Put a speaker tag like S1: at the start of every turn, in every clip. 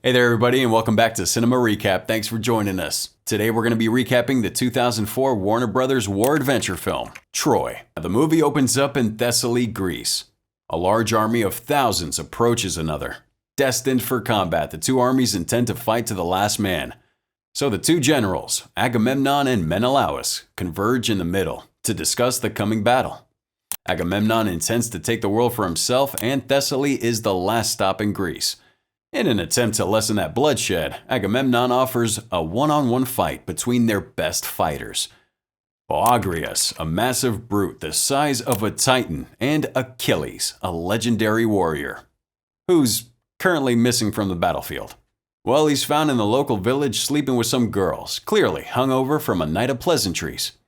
S1: Hey there everybody and welcome back to Cinema Recap. Thanks for joining us. Today we're going to be recapping the 2004 Warner Brothers war adventure film, Troy. The movie opens up in Thessaly, Greece. A large army of thousands approaches another. Destined for combat, the two armies intend to fight to the last man. So the two generals, Agamemnon and Menelaus, converge in the middle to discuss the coming battle. Agamemnon intends to take the world for himself, and Thessaly is the last stop in Greece. In an attempt to lessen that bloodshed, Agamemnon offers a one-on-one fight between their best fighters. Boagrius, a massive brute the size of a titan, and Achilles, a legendary warrior, who's currently missing from the battlefield. Well, he's found in the local village sleeping with some girls, clearly hungover from a night of pleasantries.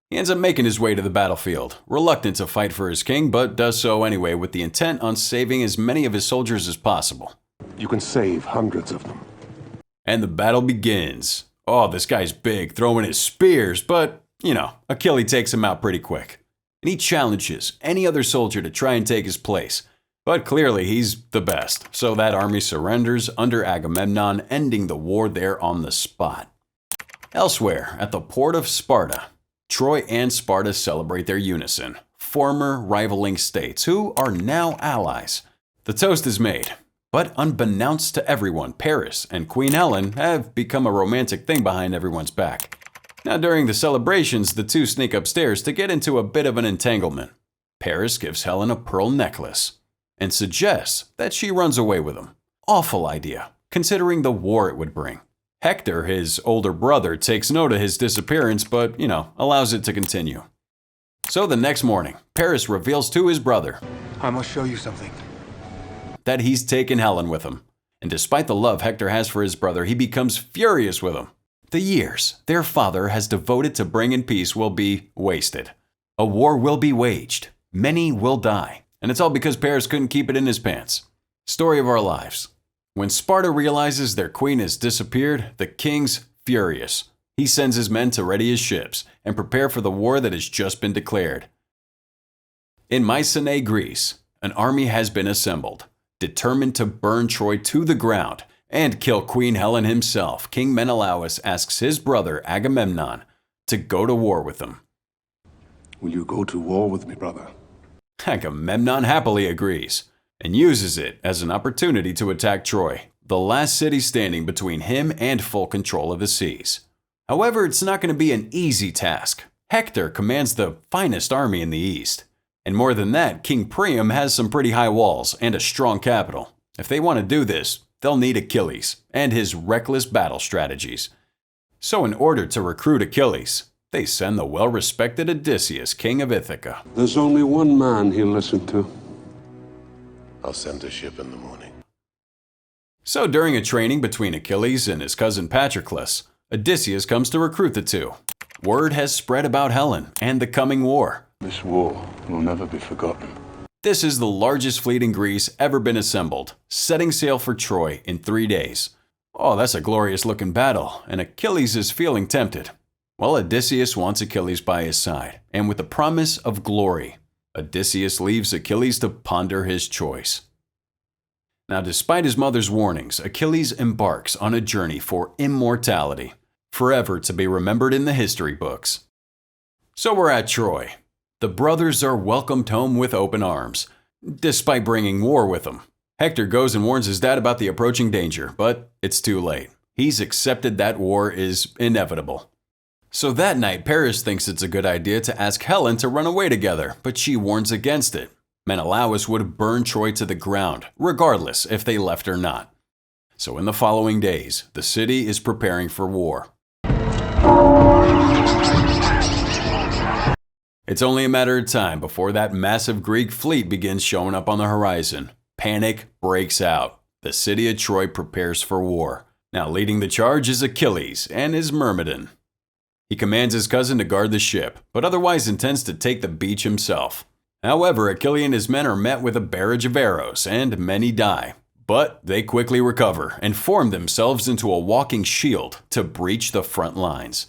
S1: He ends up making his way to the battlefield, reluctant to fight for his king, but does so anyway with the intent on saving as many of his soldiers as possible.
S2: You can save hundreds of them.
S1: And the battle begins. Oh, this guy's big, throwing his spears, but, Achilles takes him out pretty quick. And he challenges any other soldier to try and take his place. But clearly he's the best, so that army surrenders under Agamemnon, ending the war there on the spot. Elsewhere, at the port of Sparta, Troy and Sparta celebrate their unison, former rivaling states who are now allies. The toast is made. But unbeknownst to everyone, Paris and Queen Helen have become a romantic thing behind everyone's back. Now during the celebrations, the two sneak upstairs to get into a bit of an entanglement. Paris gives Helen a pearl necklace and suggests that she runs away with him. Awful idea, considering the war it would bring. Hector, his older brother, takes note of his disappearance, but, allows it to continue. So the next morning, Paris reveals to his brother,
S2: I must show you something.
S1: that he's taken Helen with him. And despite the love Hector has for his brother, he becomes furious with him. The years their father has devoted to bringing peace will be wasted. A war will be waged. Many will die. And it's all because Paris couldn't keep it in his pants. Story of our lives. When Sparta realizes their queen has disappeared, the king's furious. He sends his men to ready his ships and prepare for the war that has just been declared. In Mycenae, Greece, an army has been assembled, determined to burn Troy to the ground and kill Queen Helen himself. King Menelaus asks his brother Agamemnon to go to war with him.
S2: Will you go to war with me, brother?
S1: Agamemnon happily agrees and uses it as an opportunity to attack Troy, the last city standing between him and full control of the seas. However, it's not going to be an easy task. Hector commands the finest army in the east. And more than that, King Priam has some pretty high walls and a strong capital. If they want to do this, they'll need Achilles and his reckless battle strategies. So in order to recruit Achilles, they send the well-respected Odysseus, king of Ithaca.
S2: There's only one man he'll listen to.
S3: I'll send a ship in the morning.
S1: So during a training between Achilles and his cousin Patroclus, Odysseus comes to recruit the two. Word has spread about Helen and the coming war.
S2: This war will never be forgotten.
S1: This is the largest fleet in Greece ever been assembled, setting sail for Troy in 3 days. Oh, that's a glorious looking battle, and Achilles is feeling tempted. Well, Odysseus wants Achilles by his side, and with the promise of glory, Odysseus leaves Achilles to ponder his choice. Now, despite his mother's warnings, Achilles embarks on a journey for immortality, forever to be remembered in the history books. So we're at Troy. The brothers are welcomed home with open arms, despite bringing war with them. Hector goes and warns his dad about the approaching danger, but it's too late. He's accepted that war is inevitable. So that night, Paris thinks it's a good idea to ask Helen to run away together, but she warns against it. Menelaus would burn Troy to the ground, regardless if they left or not. So in the following days, the city is preparing for war. It's only a matter of time before that massive Greek fleet begins showing up on the horizon. Panic breaks out. The city of Troy prepares for war. Now leading the charge is Achilles and his Myrmidon. He commands his cousin to guard the ship, but otherwise intends to take the beach himself. However, Achilles and his men are met with a barrage of arrows, and many die. But they quickly recover and form themselves into a walking shield to breach the front lines.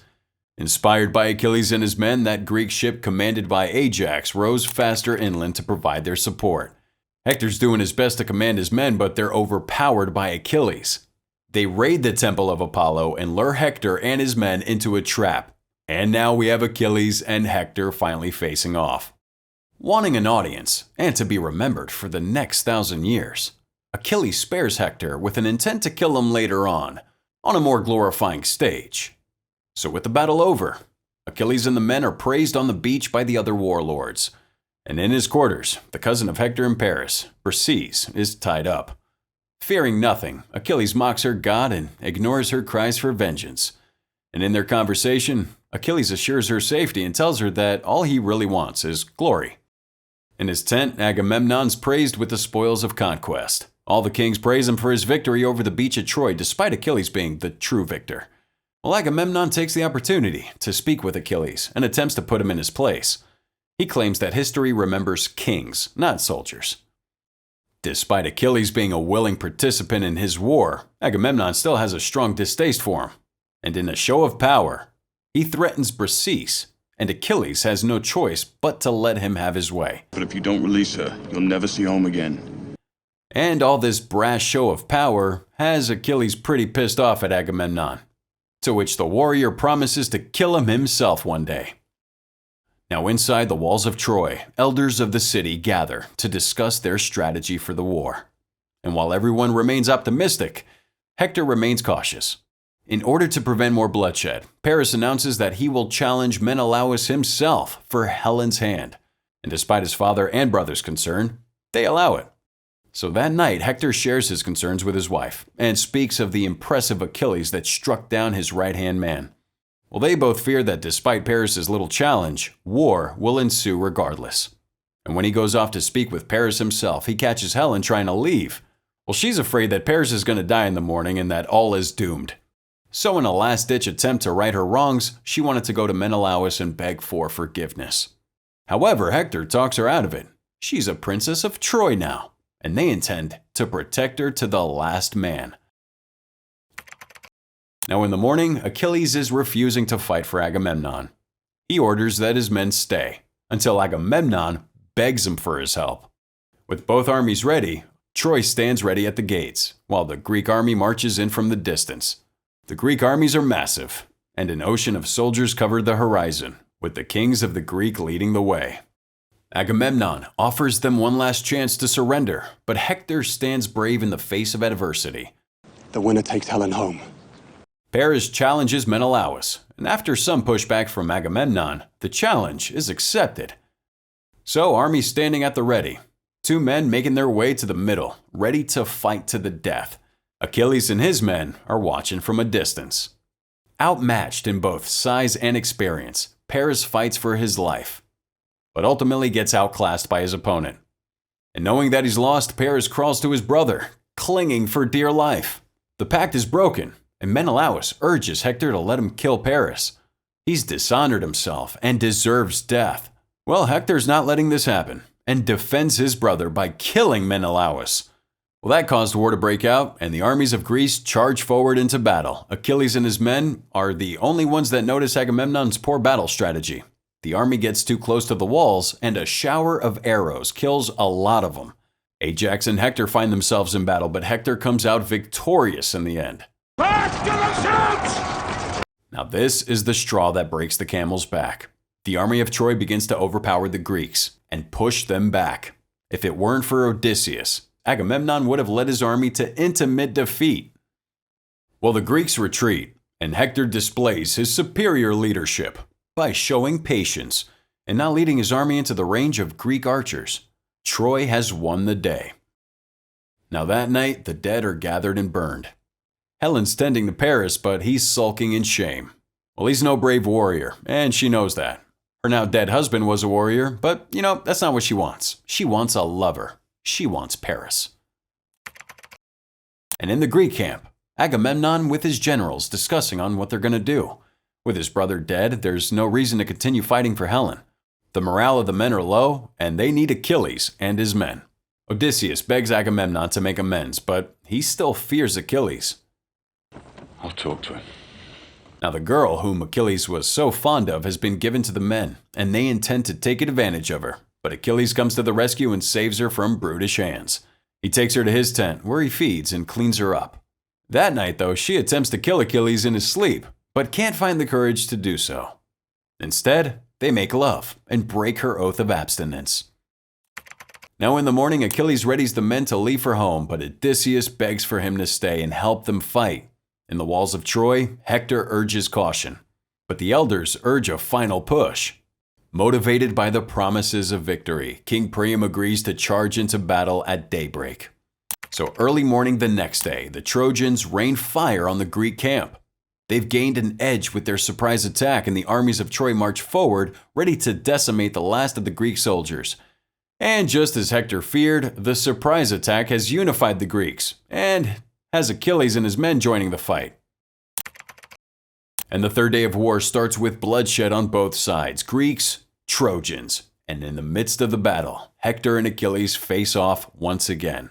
S1: Inspired by Achilles and his men, that Greek ship commanded by Ajax rose faster inland to provide their support. Hector's doing his best to command his men, but they're overpowered by Achilles. They raid the temple of Apollo and lure Hector and his men into a trap. And now we have Achilles and Hector finally facing off. Wanting an audience, and to be remembered for the next 1,000 years, Achilles spares Hector with an intent to kill him later on a more glorifying stage. So with the battle over, Achilles and the men are praised on the beach by the other warlords. And in his quarters, the cousin of Hector in Paris, Briseis, is tied up. Fearing nothing, Achilles mocks her god and ignores her cries for vengeance. And in their conversation, Achilles assures her safety and tells her that all he really wants is glory. In his tent, Agamemnon's praised with the spoils of conquest. All the kings praise him for his victory over the beach at Troy, despite Achilles being the true victor. Well, Agamemnon takes the opportunity to speak with Achilles and attempts to put him in his place. He claims that history remembers kings, not soldiers. Despite Achilles being a willing participant in his war, Agamemnon still has a strong distaste for him. And in a show of power, he threatens Briseis, and Achilles has no choice but to let him have his way.
S4: But if you don't release her, you'll never see home again.
S1: And all this brash show of power has Achilles pretty pissed off at Agamemnon, to which the warrior promises to kill him himself one day. Now inside the walls of Troy, elders of the city gather to discuss their strategy for the war. And while everyone remains optimistic, Hector remains cautious. In order to prevent more bloodshed, Paris announces that he will challenge Menelaus himself for Helen's hand. And despite his father and brother's concern, they allow it. So that night, Hector shares his concerns with his wife and speaks of the impressive Achilles that struck down his right-hand man. Well, they both fear that despite Paris's little challenge, war will ensue regardless. And when he goes off to speak with Paris himself, he catches Helen trying to leave. Well, she's afraid that Paris is going to die in the morning and that all is doomed. So in a last-ditch attempt to right her wrongs, she wanted to go to Menelaus and beg for forgiveness. However, Hector talks her out of it. She's a princess of Troy now, and they intend to protect her to the last man. Now in the morning, Achilles is refusing to fight for Agamemnon. He orders that his men stay, until Agamemnon begs him for his help. With both armies ready, Troy stands ready at the gates, while the Greek army marches in from the distance. The Greek armies are massive, and an ocean of soldiers covered the horizon, with the kings of the Greek leading the way. Agamemnon offers them one last chance to surrender, but Hector stands brave in the face of adversity.
S5: The winner takes Helen home.
S1: Paris challenges Menelaus, and after some pushback from Agamemnon, the challenge is accepted. So, armies standing at the ready. Two men making their way to the middle, ready to fight to the death. Achilles and his men are watching from a distance. Outmatched in both size and experience, Paris fights for his life, but ultimately gets outclassed by his opponent. And knowing that he's lost, Paris crawls to his brother, clinging for dear life. The pact is broken, and Menelaus urges Hector to let him kill Paris. He's dishonored himself and deserves death. Well, Hector's not letting this happen, and defends his brother by killing Menelaus. Well, that caused war to break out, and the armies of Greece charge forward into battle. Achilles and his men are the only ones that notice Agamemnon's poor battle strategy. The army gets too close to the walls, and a shower of arrows kills a lot of them. Ajax and Hector find themselves in battle, but Hector comes out victorious in the end.
S4: Back to the ships!
S1: Now this is the straw that breaks the camel's back. The army of Troy begins to overpower the Greeks and push them back. If it weren't for Odysseus, Agamemnon would have led his army to intimate defeat. Well, the Greeks retreat, and Hector displays his superior leadership by showing patience and not leading his army into the range of Greek archers. Troy has won the day. Now that night, the dead are gathered and burned. Helen's tending to Paris, but he's sulking in shame. Well, he's no brave warrior, and she knows that. Her now dead husband was a warrior, but that's not what she wants. She wants a lover. She wants Paris. And in the Greek camp, Agamemnon with his generals discussing on what they're going to do. With his brother dead, there's no reason to continue fighting for Helen. The morale of the men are low, and they need Achilles and his men. Odysseus begs Agamemnon to make amends, but he still fears Achilles.
S2: I'll talk to him.
S1: Now the girl whom Achilles was so fond of has been given to the men, and they intend to take advantage of her. but Achilles comes to the rescue and saves her from brutish hands. He takes her to his tent, where he feeds and cleans her up. That night, though, she attempts to kill Achilles in his sleep, but can't find the courage to do so. Instead, they make love and break her oath of abstinence. Now in the morning, Achilles readies the men to leave for home, but Odysseus begs for him to stay and help them fight. In the walls of Troy, Hector urges caution, but the elders urge a final push. Motivated by the promises of victory, King Priam agrees to charge into battle at daybreak. So early morning the next day, the Trojans rain fire on the Greek camp. They've gained an edge with their surprise attack, and the armies of Troy march forward, ready to decimate the last of the Greek soldiers. And just as Hector feared, the surprise attack has unified the Greeks, and has Achilles and his men joining the fight. And the third day of war starts with bloodshed on both sides, Greeks, Trojans, and in the midst of the battle, Hector and Achilles face off once again.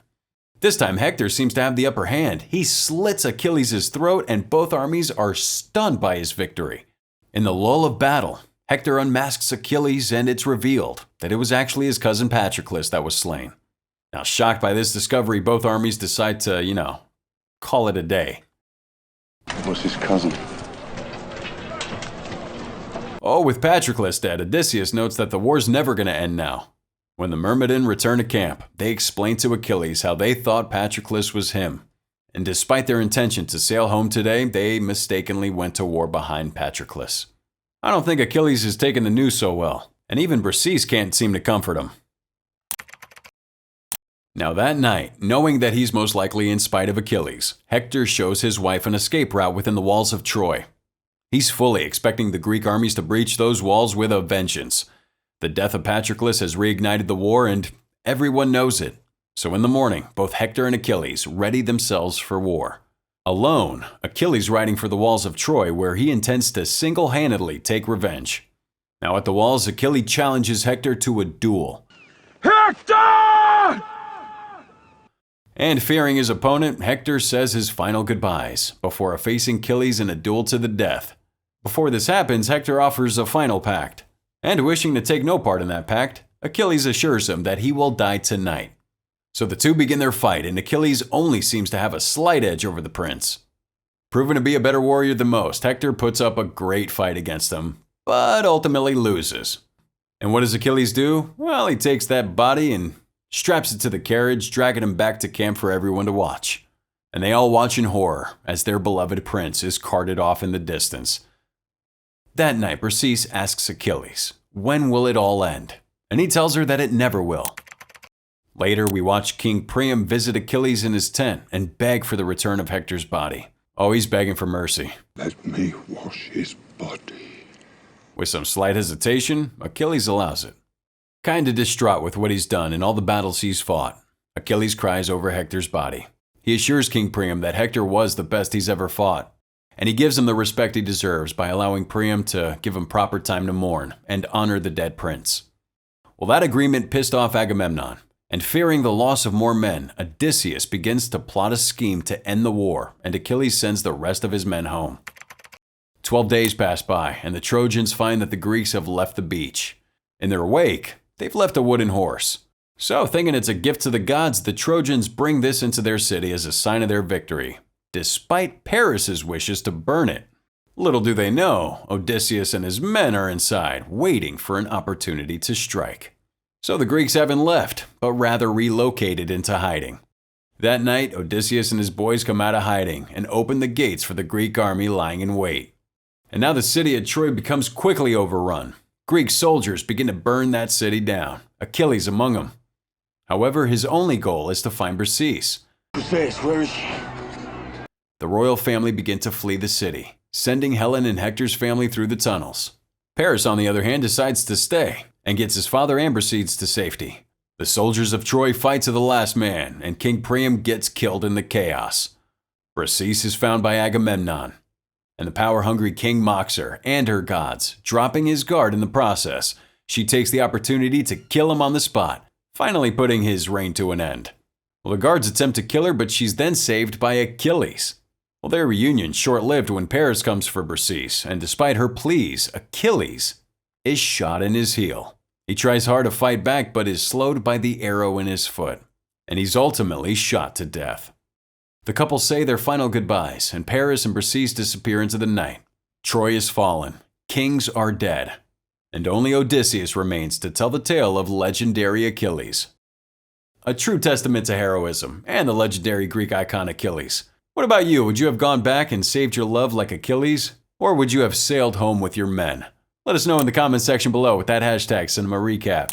S1: This time Hector seems to have the upper hand. He slits Achilles' throat and both armies are stunned by his victory. In the lull of battle, Hector unmasks Achilles and it's revealed that it was actually his cousin Patroclus that was slain. Now, shocked by this discovery, both armies decide to, call it a day.
S2: What's his cousin?
S1: Oh, with Patroclus dead, Odysseus notes that the war's never going to end now. When the Myrmidon return to camp, they explain to Achilles how they thought Patroclus was him. And despite their intention to sail home today, they mistakenly went to war behind Patroclus. I don't think Achilles has taken the news so well, and even Briseis can't seem to comfort him. Now that night, knowing that he's most likely in spite of Achilles, Hector shows his wife an escape route within the walls of Troy. He's fully expecting the Greek armies to breach those walls with a vengeance. The death of Patroclus has reignited the war and everyone knows it. So in the morning, both Hector and Achilles ready themselves for war. Alone, Achilles riding for the walls of Troy where he intends to single-handedly take revenge. Now at the walls, Achilles challenges Hector to a duel.
S4: Hector!
S1: And fearing his opponent, Hector says his final goodbyes before facing Achilles in a duel to the death. Before this happens, Hector offers a final pact. And wishing to take no part in that pact, Achilles assures him that he will die tonight. So the two begin their fight, and Achilles only seems to have a slight edge over the prince. Proven to be a better warrior than most, Hector puts up a great fight against him, but ultimately loses. And what does Achilles do? Well, he takes that body and straps it to the carriage, dragging him back to camp for everyone to watch. And they all watch in horror as their beloved prince is carted off in the distance. That night, Briseis asks Achilles, when will it all end? And he tells her that it never will. Later, we watch King Priam visit Achilles in his tent and beg for the return of Hector's body. Oh, he's begging for mercy.
S3: Let me wash his body.
S1: With some slight hesitation, Achilles allows it. Kinda distraught with what he's done and all the battles he's fought, Achilles cries over Hector's body. He assures King Priam that Hector was the best he's ever fought, and he gives him the respect he deserves by allowing Priam to give him proper time to mourn and honor the dead prince. Well, that agreement pissed off Agamemnon, and fearing the loss of more men, Odysseus begins to plot a scheme to end the war, and Achilles sends the rest of his men home. 12 days pass by, and the Trojans find that the Greeks have left the beach. In their wake, they've left a wooden horse. So, thinking it's a gift to the gods, the Trojans bring this into their city as a sign of their victory, despite Paris's wishes to burn it. Little do they know, Odysseus and his men are inside, waiting for an opportunity to strike. So the Greeks haven't left, but rather relocated into hiding. That night, Odysseus and his boys come out of hiding and open the gates for the Greek army lying in wait. And now the city of Troy becomes quickly overrun. Greek soldiers begin to burn that city down, Achilles among them. However, his only goal is to find Briseis.
S5: Briseis, where is she?
S1: The royal family begin to flee the city, sending Helen and Hector's family through the tunnels. Paris, on the other hand, decides to stay and gets his father and Briseis to safety. The soldiers of Troy fight to the last man, and King Priam gets killed in the chaos. Briseis is found by Agamemnon, and the power-hungry king mocks her and her gods, dropping his guard in the process. She takes the opportunity to kill him on the spot, finally putting his reign to an end. Well, the guards attempt to kill her, but she's then saved by Achilles. Well, their reunion's short-lived when Paris comes for Briseis, and despite her pleas, Achilles is shot in his heel. He tries hard to fight back but is slowed by the arrow in his foot, and he's ultimately shot to death. The couple say their final goodbyes, and Paris and proceeds to disappear into the night. Troy is fallen, kings are dead, and only Odysseus remains to tell the tale of legendary Achilles. A true testament to heroism and the legendary Greek icon Achilles. What about you? Would you have gone back and saved your love like Achilles? Or would you have sailed home with your men? Let us know in the comments section below with that hashtag CinemaRecap.